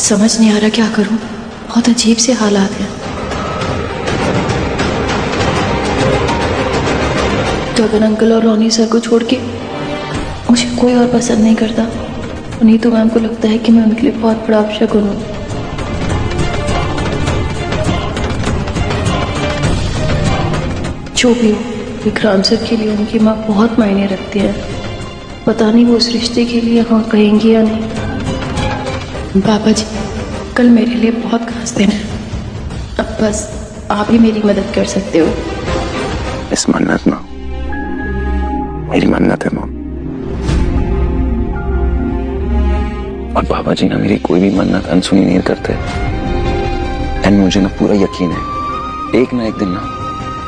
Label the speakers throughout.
Speaker 1: समझ नहीं आ रहा क्या करूं। बहुत अजीब से हालात हैं। गगन अंकल और रोनी सर को छोड़ के मुझे कोई और पसंद नहीं करता। नहीं तो मैम को लगता है कि मैं उनके लिए बहुत बड़ा अपशगुन हूं। जो भी हो, विक्रांत सर के लिए उनकी माँ बहुत मायने रखती है। पता नहीं वो उस रिश्ते के लिए हाँ कहेंगी या नहीं। पापा जी, कल मेरे लिए बहुत खास दिन है। अब बस आप ही मेरी मदद कर सकते हो।
Speaker 2: इस मन्नत ना, मेरी मन्नत है मॉम। और बाबा जी ना मेरी कोई भी मन्नत अनसुनी नहीं करते। एंड मुझे ना पूरा यकीन है एक ना एक दिन ना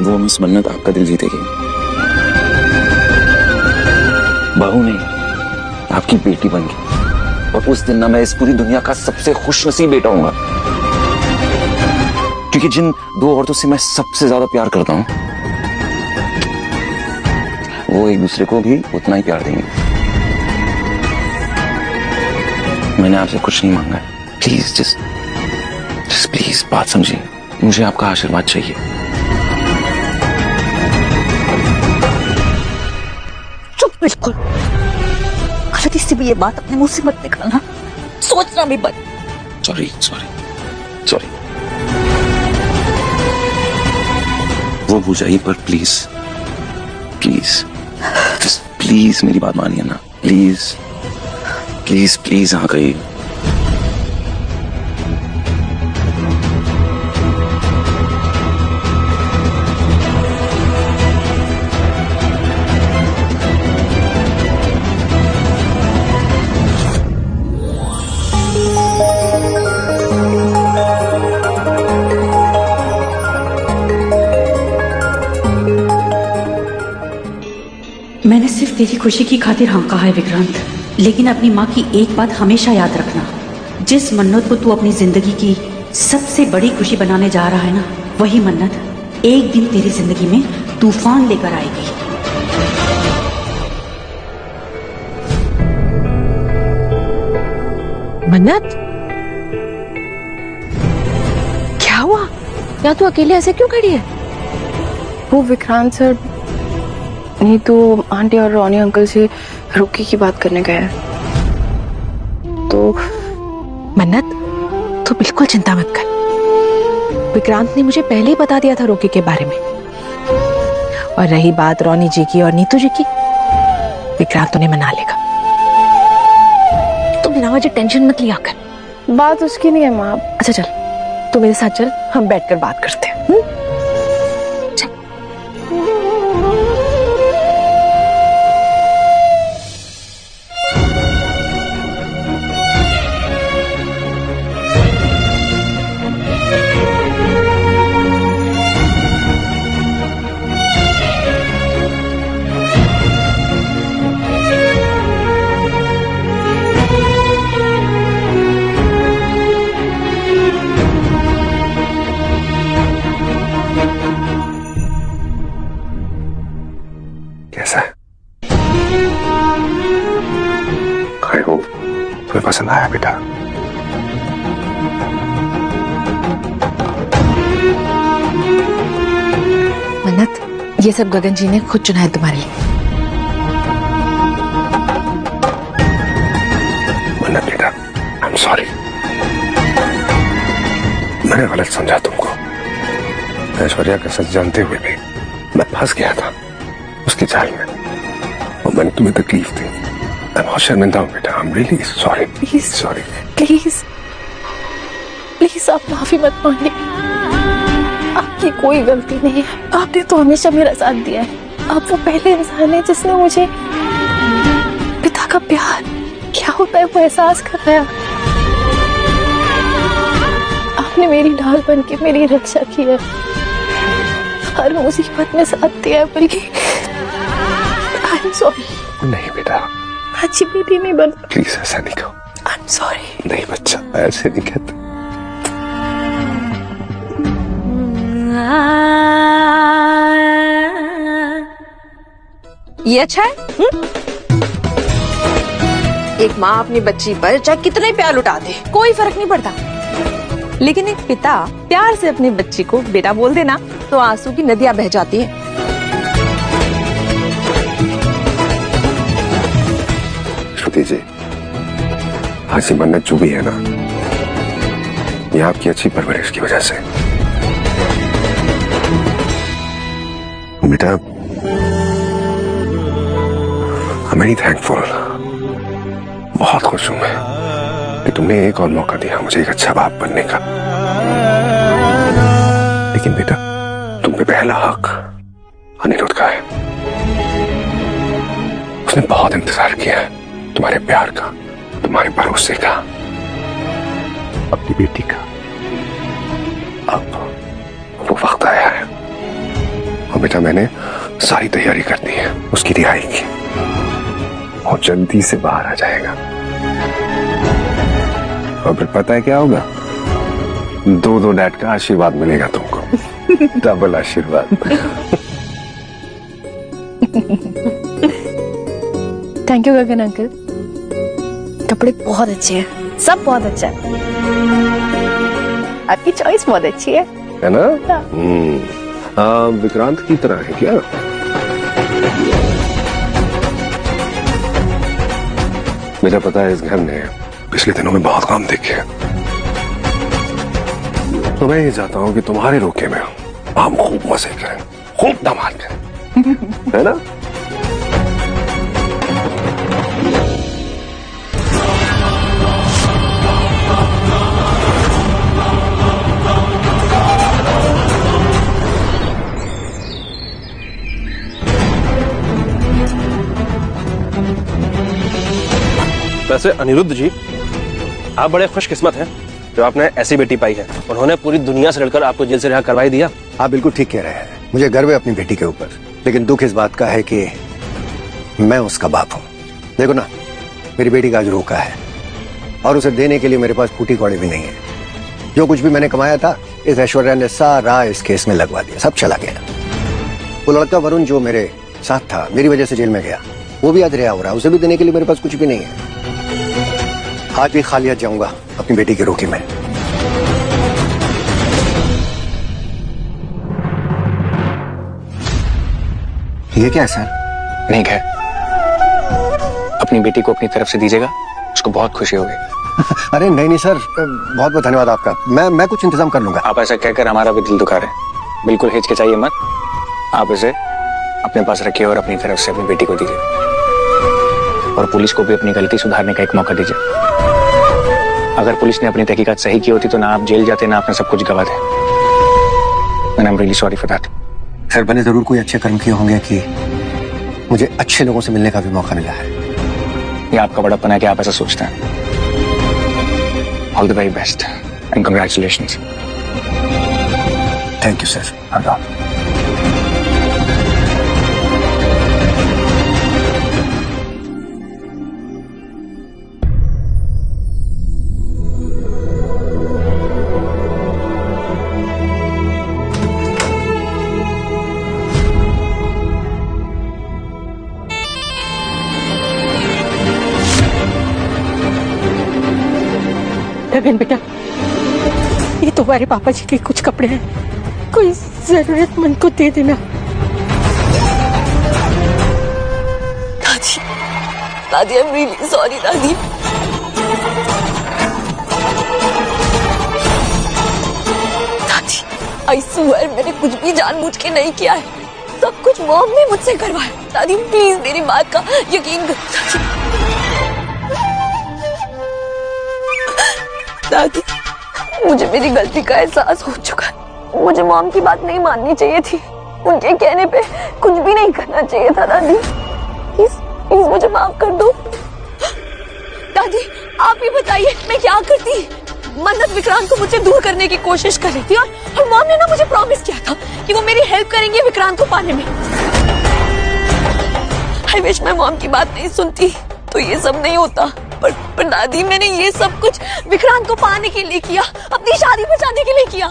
Speaker 2: वो मिस मन्नत आपका दिल जीतेगी। बहू नहीं, आपकी बेटी बन गई। और उस दिन ना मैं इस पूरी दुनिया का सबसे खुशनसीब बेटा हूंगा। क्योंकि जिन दो औरतों से मैं सबसे ज्यादा प्यार करता हूं वो एक दूसरे को भी उतना ही प्यार देंगे। मैंने आपसे कुछ नहीं मांगा है। प्लीज जस्ट प्लीज बात समझिए। मुझे आपका आशीर्वाद चाहिए।
Speaker 3: चुप, बिल्कुल गलती से भी ये बात अपने मुंह से मत निकालना। सोचना भी मत।
Speaker 2: Sorry sorry sorry. वो हो जाइए पर प्लीज प्लीज जस्ट प्लीज मेरी बात मानिए ना। प्लीज प्लीज प्लीज आ गई।
Speaker 4: मैंने सिर्फ तेरी खुशी की खातिर हाँ कहा है विक्रांत, लेकिन अपनी माँ की एक बात हमेशा याद रखना। जिस मन्नत को तू अपनी जिंदगी की सबसे बड़ी खुशी बनाने जा रहा है ना, वही मन्नत एक दिन तेरी जिंदगी में तूफान लेकर आएगी।
Speaker 5: मन्नत, क्या हुआ? या तू अकेले ऐसे क्यों खड़ी है?
Speaker 1: वो विक्रांत सर नहीं तो आंटी और रोनी अंकल से रुकी की बात करने गए हैं। तो
Speaker 5: मन्नत, तू बिल्कुल चिंता मत कर। विक्रांत ने मुझे पहले ही बता दिया था रोकी के बारे में। और रही बात रोनी जी की और नीतू जी की, विक्रांत उन्हें मना लेगा। तू बिना वजह टेंशन मत लिया कर।
Speaker 1: बात उसकी नहीं है माँ।
Speaker 5: अच्छा चल, तू मेरे साथ चल, हम बैठकर बात करते हैं।
Speaker 2: कैसा है? आई होप तुम्हें पसंद आया बेटा।
Speaker 5: मन्नत, ये सब गगन जी ने खुद चुना है तुम्हारे लिए।
Speaker 2: मन्नत बेटा, आई एम सॉरी। मैंने गलत समझा तुमको। ऐश्वर्या का सच जानते हुए भी मैं फंस गया था उसकी चाल में, और मैंने तुम्हें तकलीफ दी। मैं बहुत शर्मिंदा हूँ बेटा। आई am really sorry.
Speaker 1: Please
Speaker 2: sorry.
Speaker 1: Please please आप माफी मत मांगिए। आपकी कोई गलती नहीं है। आपने तो हमेशा मेरा साथ दिया है। आप वो पहले इंसान है जिसने मुझे पिता का प्यार क्या होता है वो एहसास कराया। आपने मेरी ढाल बन के मेरी रक्षा की है। हर मुसीबत में साथ दिया है। बल्कि आई एम सॉरी।
Speaker 2: नहीं बेटा,
Speaker 1: अच्छी बेटी नहीं बन।
Speaker 2: प्लीज ऐसा नहीं कहो।
Speaker 1: I am sorry.
Speaker 2: नहीं बच्चा, ऐसे नहीं कहते।
Speaker 3: ये अच्छा है?
Speaker 5: एक माँ अपनी बच्ची पर चाहे कितना ही प्यार लुटा दे, कोई फर्क नहीं पड़ता। लेकिन एक पिता प्यार से अपनी बच्ची को बेटा बोल देना तो आंसू की नदियां बह जाती हैं।
Speaker 2: श्रुति जी, आज ये मन्नत जो भी है ना, ये आपकी अच्छी परवरिश की वजह से। बेटा, आई एम वेरी थैंकफुल, बहुत खुश हूं मैं कि तुमने एक और मौका दिया मुझे एक अच्छा बाप बनने का। लेकिन बेटा, तुम पे पहला हक अनिरुद्ध का है। उसने बहुत इंतजार किया है तुम्हारे प्यार का, तुम्हारे भरोसे का, अपनी बेटी का। अब वो वक्त आया है और बेटा मैंने सारी तैयारी कर दी है उसकी रिहाई की, और जल्दी से बाहर आ जाएगा। और फिर पता है क्या होगा? दो डैड का आशीर्वाद मिलेगा तुमको, डबल आशीर्वाद।
Speaker 1: थैंक यू गगन अंकल, कपड़े बहुत अच्छे हैं, सब बहुत अच्छा है। आपकी चॉइस बहुत अच्छी है
Speaker 2: ना? विक्रांत की तरह है क्या? मुझे पता है इस घर ने पिछले दिनों में बहुत काम देखे हैं, तो मैं ये चाहता हूं कि तुम्हारे रोके में हम खूब मजे करें, खूब धमाल करें, है ना?
Speaker 6: वैसे अनिरुद्ध जी, आप बड़े खुशकिस्मत हैं जो आपने ऐसी बेटी पाई है। उन्होंने पूरी दुनिया से लड़कर आपको जेल से रिहा करवाई दिया।
Speaker 7: आप बिल्कुल ठीक कह रहे हैं, मुझे गर्व है अपनी बेटी के ऊपर, लेकिन दुख इस बात का है कि मैं उसका बाप हूँ। देखो ना, मेरी बेटी का आज रोका है और उसे देने के लिए मेरे पास फूटी कौड़ी भी नहीं है। जो कुछ भी मैंने कमाया था, इस ऐश्वर्या ने सारा इस केस में लगवा दिया, सब चला गया। वो लड़का वरुण जो मेरे साथ था, मेरी वजह से जेल में गया, वो भी आज रिहा हो रहा है। उसे भी देने के लिए मेरे पास कुछ भी नहीं है। आज भी खाली हाथ जाऊंगा अपनी बेटी के रोके में। ये क्या है सर?
Speaker 8: नहीं है, अपनी बेटी को अपनी तरफ से दीजिएगा, उसको बहुत खुशी होगी।
Speaker 7: अरे नहीं सर, बहुत बहुत धन्यवाद आपका। मैं कुछ इंतजाम कर लूंगा।
Speaker 8: आप ऐसा कहकर हमारा भी दिल दुखा रहे हैं। बिल्कुल हिचकिचाइए मत, आप इसे अपने पास रखिए और अपनी तरफ से अपनी बेटी को दीजिए, और पुलिस को भी अपनी गलती सुधारने का एक मौका दीजिए। अगर पुलिस ने अपनी तहकीकात सही की होती तो ना आप जेल जाते, ना आपने सब कुछ गवाते। I am really sorry for that.
Speaker 7: Sir, मैंने जरूर कोई अच्छे कर्म किए होंगे कि मुझे अच्छे लोगों से मिलने का भी मौका मिला है।
Speaker 8: ये आपका बड़प्पन है कि आप ऐसा सोचते हैं। All the very best and congratulations.
Speaker 7: Thank you sir.
Speaker 5: Gagan बेटा, ये तुम्हारे पापा जी के कुछ कपड़े हैं, कोई जरूरतमंद को दे देना।
Speaker 3: दादी, दादी, आई एम रियली सॉरी दादी। दादी, आई स्वेयर मैंने कुछ भी जानबूझ के नहीं किया है, सब कुछ मॉम ने मुझसे करवाया। दादी प्लीज मेरी बात का यकीन करो। दादी, मुझे मेरी गलती का एहसास हो चुका है। मुझे मॉम की बात नहीं माननी चाहिए थी, उनके कहने पे कुछ भी नहीं करना चाहिए था। दादी प्लीज प्लीज मुझे माफ कर दो। दादी आप ही बताइए मैं क्या करती। मन्नत विक्रांत को मुझसे दूर करने की कोशिश कर रही थी, और मॉम ने ना मुझे प्रॉमिस किया था कि वो मेरी हेल्प करेंगे विक्रांत को पाने में। आई विश मैं मॉम की बात नहीं सुनती तो ये सब नहीं होता। पर दादी, मैंने ये सब कुछ विक्रांत को पाने के लिए किया, अपनी शादी बचाने के लिए किया।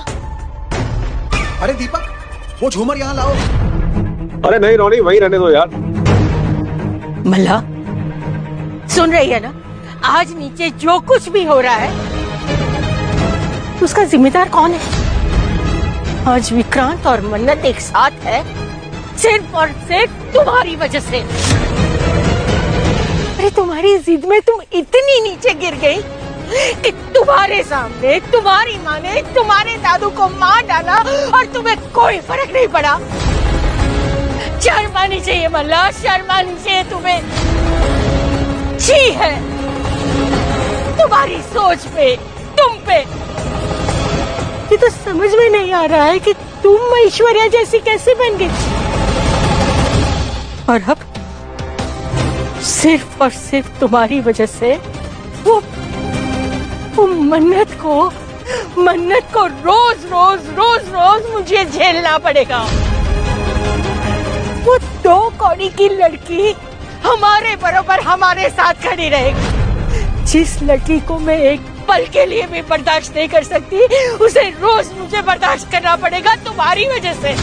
Speaker 7: अरे दीपक, वो झूमर यहाँ लाओ।
Speaker 6: अरे नहीं रोनी, वहीं रहने दो यार।
Speaker 5: मल्ला, सुन रही है ना,
Speaker 9: आज नीचे जो कुछ भी हो रहा है उसका जिम्मेदार कौन है? आज विक्रांत और मन्नत एक साथ है सिर्फ और सिर्फ तुम्हारी वजह से। अरे तुम्हारी जिद में तुम इतनी नीचे गिर गई कि तुम्हारे सामने तुम्हारी माँ ने तुम्हारे दादू को मार डाला और तुम्हें कोई फर्क नहीं पड़ा। शर्म आनी चाहिए मल्ला, शर्म आनी चाहिए तुम्हें। छी है तुम्हारी सोच पे, तुम पे। ये तो समझ में नहीं आ रहा है कि तुम ऐश्वर्या जैसी कैसे बन गई। और अब सिर्फ और सिर्फ तुम्हारी वजह से वो मन्नत को रोज रोज मुझे झेलना पड़ेगा। वो 2 कौड़ी की लड़की हमारे बराबर हमारे साथ खड़ी रहेगी। जिस लड़की को मैं एक पल के लिए भी बर्दाश्त नहीं कर सकती, उसे रोज मुझे बर्दाश्त करना पड़ेगा तुम्हारी वजह से।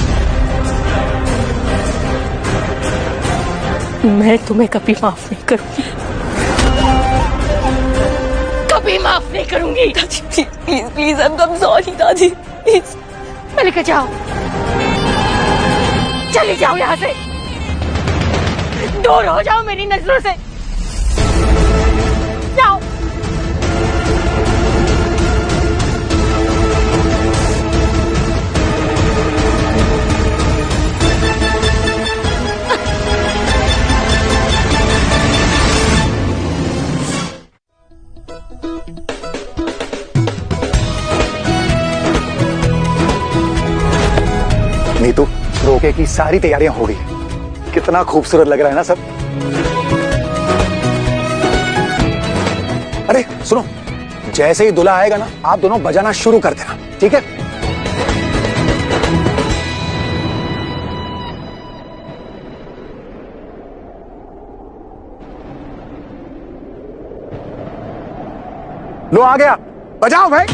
Speaker 9: मैं तुम्हें कभी माफ नहीं करूंगी, कभी माफ नहीं करूंगी।
Speaker 3: दादी please please, I am sorry दादी, प्लीज।
Speaker 9: लेकर जाओ, चले जाओ यहाँ से, दूर हो जाओ मेरी नजरों से, जाओ।
Speaker 10: नीतू, रोके की सारी तैयारियां हो गई। कितना खूबसूरत लग रहा है ना सब। अरे सुनो, जैसे ही दूल्हा आएगा ना, आप दोनों बजाना शुरू कर देना, ठीक है? लो आ गया, बजाओ भाई।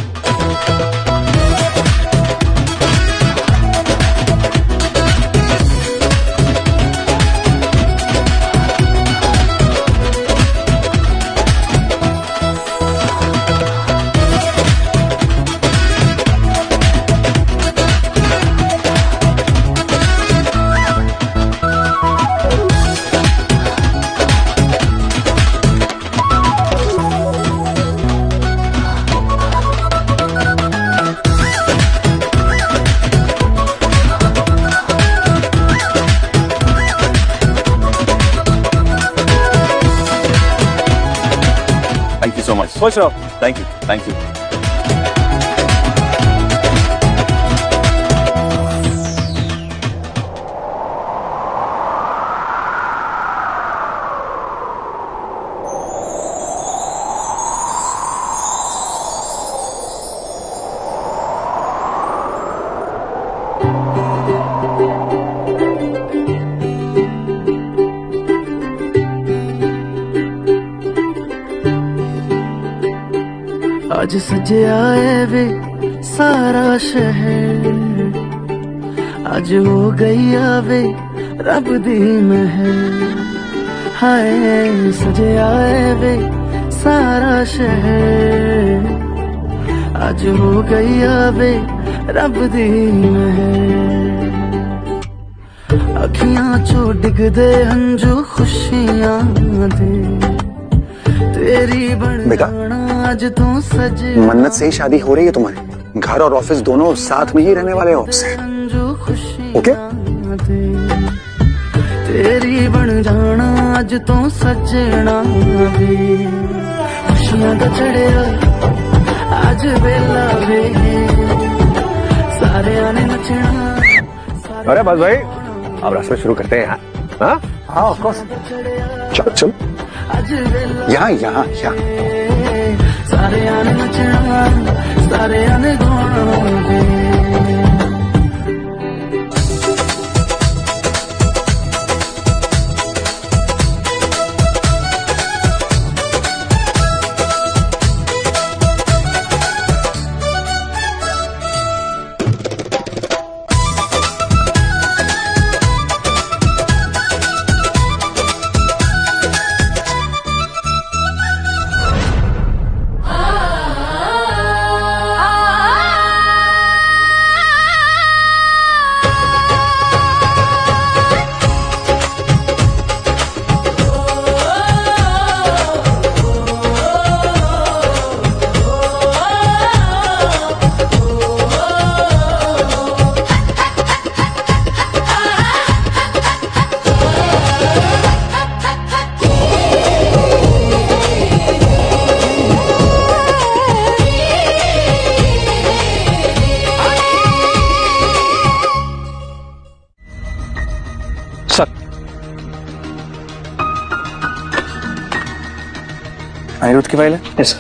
Speaker 11: Thank you so much. For sure. Thank you. Thank you.
Speaker 12: आज सजे आए वे सारा शहर, आज हो गई आवे रब दी महर। हाय सजे आए वे सारा शहर, आज हो गई आवे रब दी महर। अखियां चो डिग दे हंजू खुशियां दे, तेरी बन आज तू सजे।
Speaker 10: मन्नत से ही शादी हो रही है तुम्हारी, घर और ऑफिस दोनों साथ में ही रहने वाले हो आपसे, ओके?
Speaker 12: तेरी बन जाना आज तू सजना वे, खुशियां दा चढ़े आज वेला वे, सारे आने नचना।
Speaker 2: अरे बस भाई, अब रस्म शुरू करते हैं यार। हाँ
Speaker 10: हाँ ऑफ कोर्स, चलो चलो। यहाँ यहाँ यहाँ
Speaker 12: सारे आने नचना, सारे आने गाना वे।
Speaker 8: अनिरुद्ध की फाइल है?
Speaker 6: Yes sir.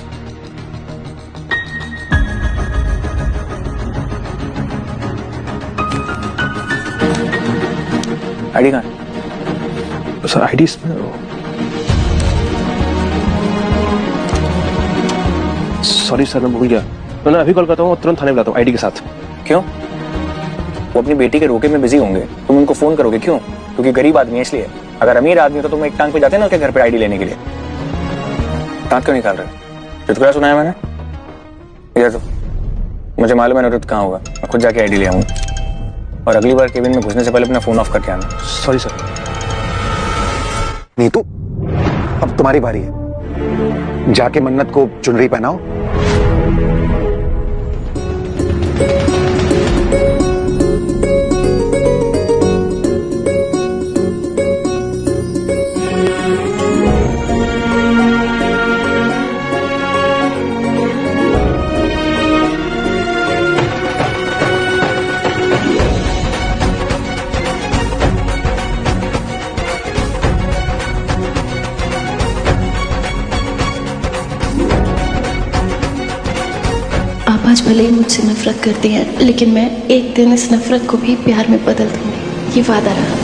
Speaker 8: आईडी कहाँ है?
Speaker 6: सर आईडी इसमें, सॉरी सर मैं भूल गया। मैं अभी कॉल करता हूँ, तुरंत थाने बुलाता हूँ आईडी के साथ।
Speaker 8: क्यों? वो अपनी बेटी के रोके में बिजी होंगे, तुम उनको फोन करोगे क्यों? क्योंकि गरीब आदमी है इसलिए। अगर अमीर आदमी तो तुम एक टांग पे जाते ना उसके घर पे आईडी लेने के लिए। दांत क्यों निकाल रहे हो? चुटकुला सुनाया मैंने? इधर तो मुझे मालूम है अनिरुद्ध कहाँ होगा, मैं खुद जाके आईडी ले आऊंगा। और अगली बार केबिन में घुसने से पहले अपना फोन ऑफ करके आना।
Speaker 6: Sorry sir.
Speaker 10: नीतू, अब तुम्हारी बारी है, जाके मन्नत को चुनरी पहनाओ।
Speaker 1: आज भले ही मुझसे नफरत करती हैं, लेकिन मैं एक दिन इस नफरत को भी प्यार में बदल दूंगी, ये वादा रहा।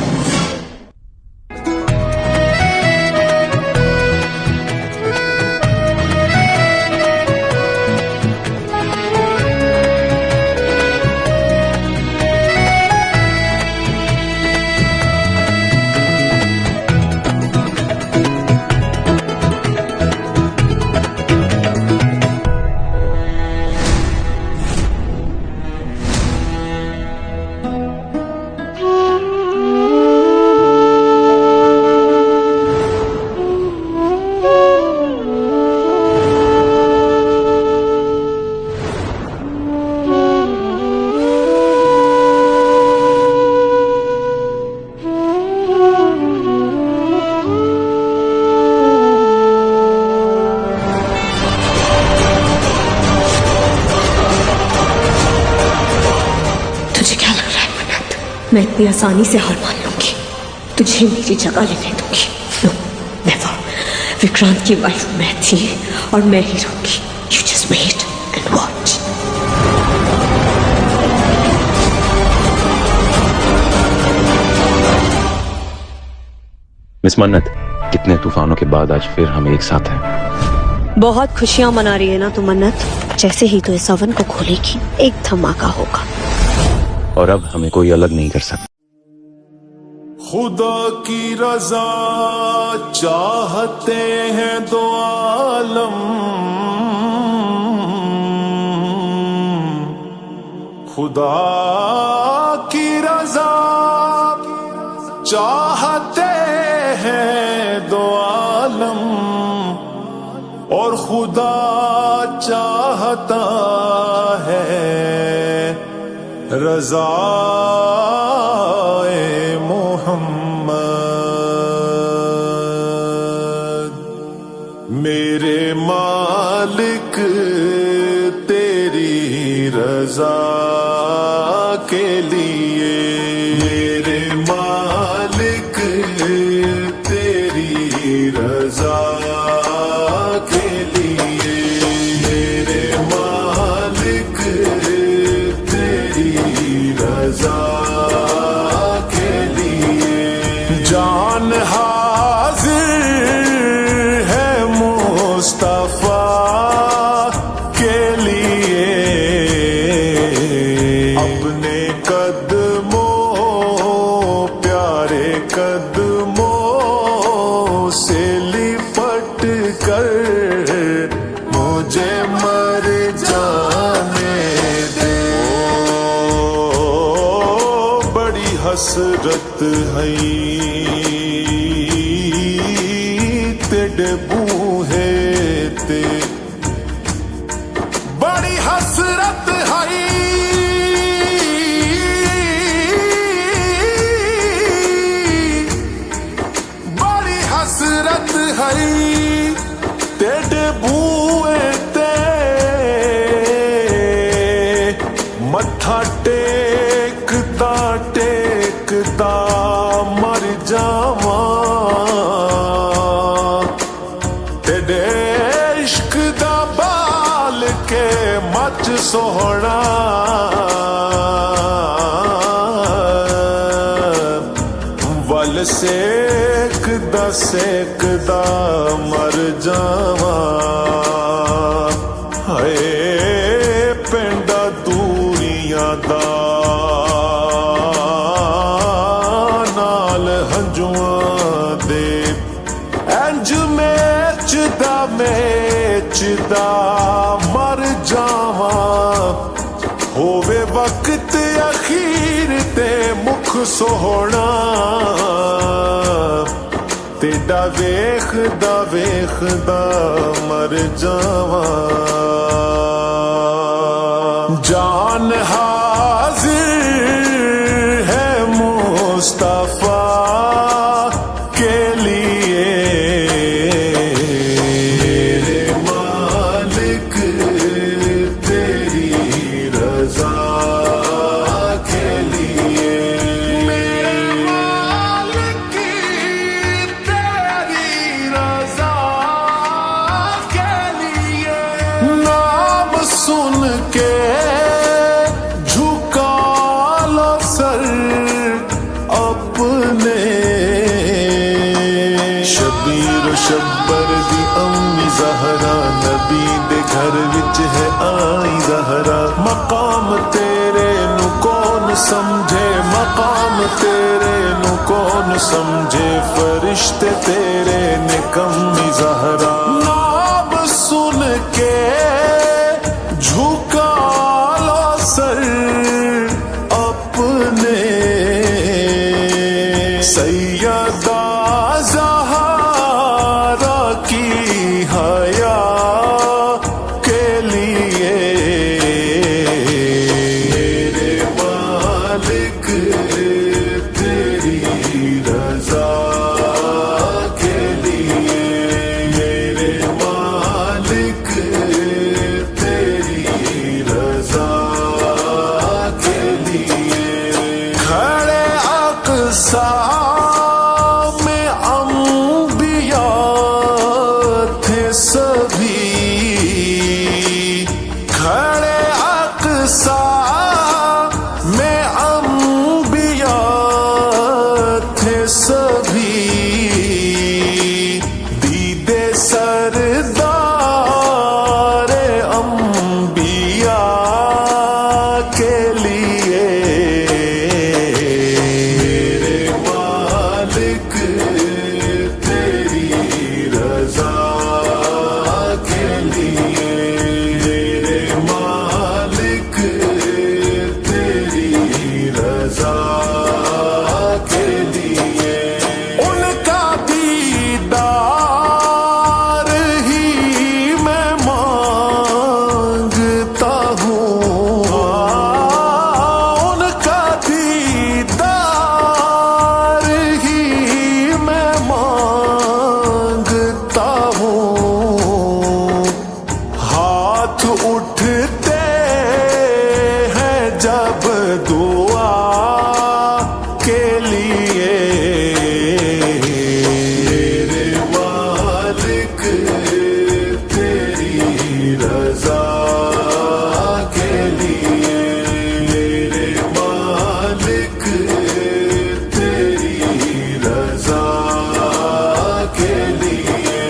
Speaker 3: मैं इतनी आसानी से हार मान लूंगी, तुझे मेरी जगह लेने दूंगी। No never. विक्रांत की वाइफ मैं थी और मैं ही रहूंगी। You just wait and watch.
Speaker 11: Miss Mannat, कितने तूफानों के बाद आज फिर हम एक साथ हैं।
Speaker 3: बहुत खुशियां मना रही है ना तू मन्नत? जैसे ही तू इस ओवन को खोलेगी एक धमाका होगा
Speaker 11: और अब हमें कोई अलग नहीं कर सकता।
Speaker 12: खुदा की रजा चाहते हैं दो आलम, खुदा की रजा चाहते हैं दो आलम, और खुदा चाहता है रज़ाए मोहम्मद। मेरे मालिक तेरी रज़ा के लिए, मेरे मालिक तेरी रज़ा के लिए, मेरे मालिक रज़ा के लिए जान हाजिर है मुस्तफा के लिए। अपने कदमों प्यारे कदमों से लिपट कर मुझे मर जाने दे। हसरत है तेरे बूहे ते, बड़ी हसरत है बड़ी हसरत है तेरे बूहे ते। मत्था टेकता टेकता मर जावा तेरे
Speaker 13: सोहना वल सेकदा सेकदा मर जावा हाय पिंडा दूरियां दा नाल हंजुआं दे इंज मेचदा मर जावा होवे वक्त अखीर ते मुख सोहना तेरा वेखदा वेखदा मर जावा जान हाजिर है मुस्तफा के लिए मेरे मालिक तेरी रजा के लिए मेरे मालिक तेरी रजा के लिए नाम सुन के झुका लो सर अपने शबीर शब्बर दी अम्मी जहरा नबी दे घर विच है आई जहरा मकाम तेरे नु कौन समझे मकाम तेरे नु कौन समझे फरिश्ते तेरे ने कम्मी जहरा नाम सुन के झुका लो सर अपने सैयदा ज़हरा की हया के लिए मेरे मालिक तेरी रजा के लिए मेरे मालिक तेरी रजा के लिए खड़े अक़सा में अंबिया थे सभी खड़े अक़सा में अंबिया थे सभी दीदे सरदार अंबिया के लिए मेरे मालिक तेरी रजा के लिए मेरे मालिक तेरी रजा के लिए उनका दीदार ही मैं मांगता हूँ उनका दीदार ही मैं मांगता हूँ हाथ उठते हैं जब दुआ के लिए मेरे मालिक तेरी रजा के लिए मेरे मालिक तेरी रजा के लिए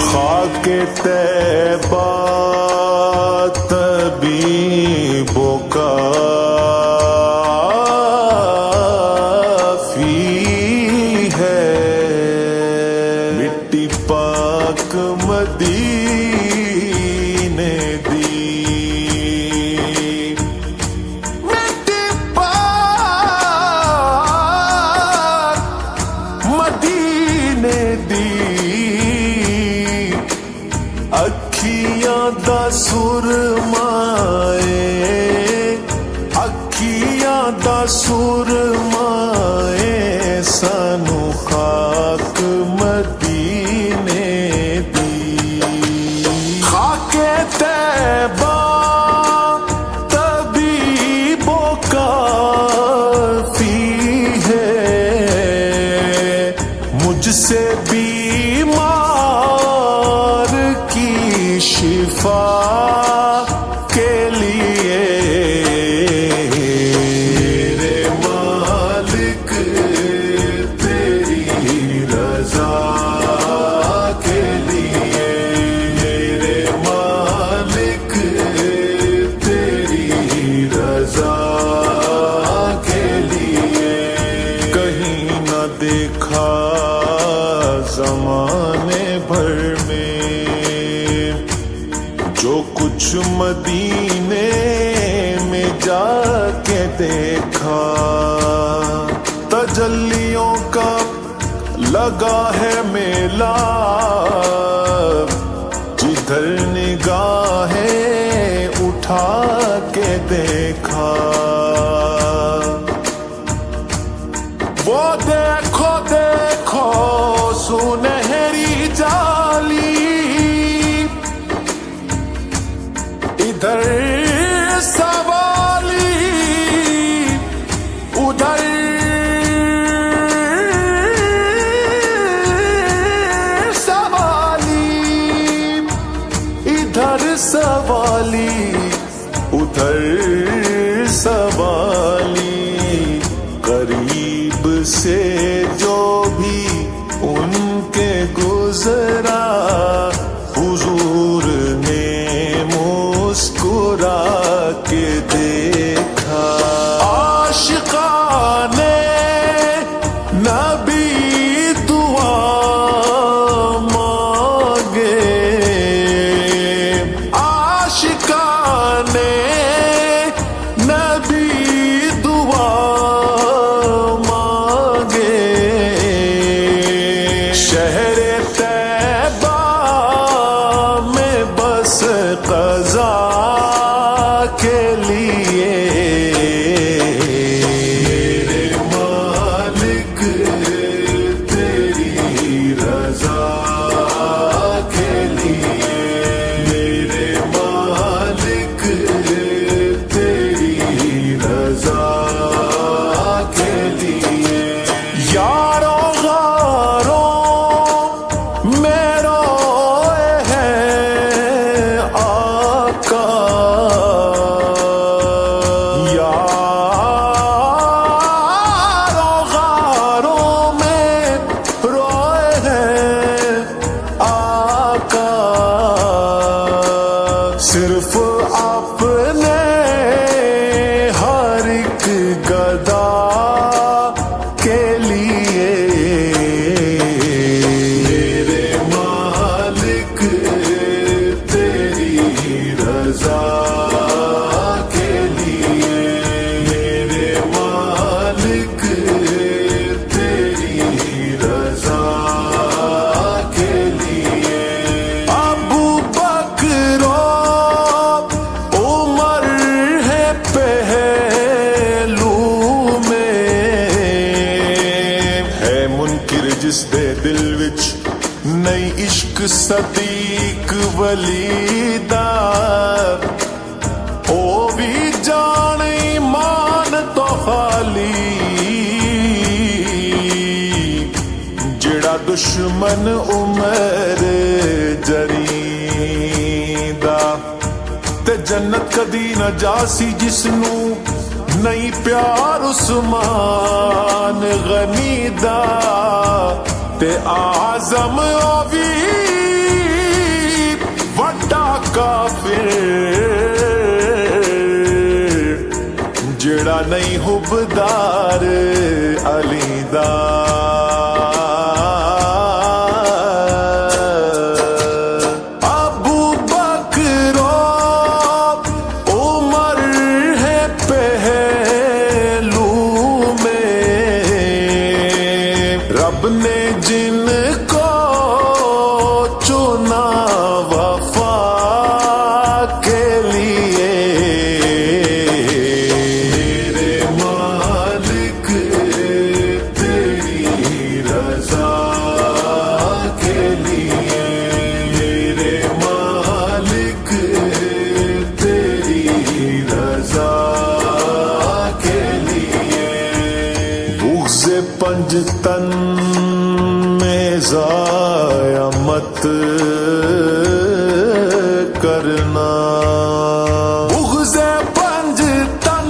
Speaker 13: खाके तैबा तबीबों का है मिट्टी पाक मदीने दी मिट्टी पाक मदीने दी अखियां दा सुरमाए अखियां दा सुरमाए सानू खाक मदीने दी खाके तैबा तबीबों का है मुझसे बीमार की शिफा के लिए जमाने भर में जो कुछ मदीने में जाके देखा, तजल्लियों का लगा है मेला, जिधर निगाहें उठा के देखा। वो देखो देखो सुनहरी जाली, इधर सवाली उधर सवाली, इधर सवाली उधर सवाली। करीब से जो भी उनके गुजरा, हुजूर ने मुस्कुरा के देखा। आशिकाने नबी दुआ मांगे, आशिकाने नबी दुआ मांगे। शहर तैबा में बस क़ज़ा के लिए, मेरे मालिक तेरी रज़ा के लिए, मेरे मालिक तेरी रज़ा के लिए। यारों गारों में रोए हैं आका, यारों गारों में रोए हैं आका। सिर्फ अपने हर एक गदा के लिए, मेरे मालिक तेरी रज़ा के लिए, मेरे मालिक तेरी रज़ा के लिए। अबू बकरो उमर है पहलू में, है मुनकिर जिस दे दिल विच नई इश्क सदीक वलीदा। ओ भी जाने ईमान तो खाली, जिड़ा दुश्मन उमर जरीदा। ते जन्नत कदी न जासी जिसनू नहीं प्यार उस्मान गनी दा। ते आज़म ओवी वड्डा काफिर, जिड़ा नहीं हुबदार अली दा। अबू बकरो उमर है पहलू में, रब ने जिनको चुना वफा के लिए, मेरे मालिक तेरी रज़ा के लिए, मेरे मालिक तेरी रज़ा के लिए। बुग़्ज़े पंजतन में ज़ाया मत करना, बुग़्ज़े पंजतन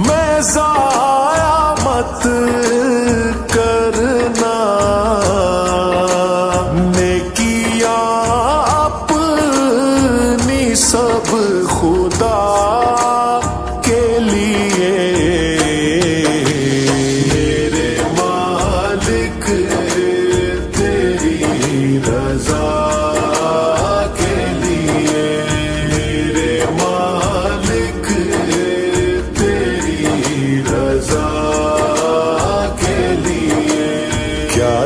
Speaker 13: में ज़ाया मत करना। नेकियां अपनी सब खुदा के लिए, मेरे मालिक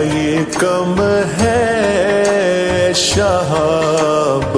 Speaker 13: ये कम है शहाब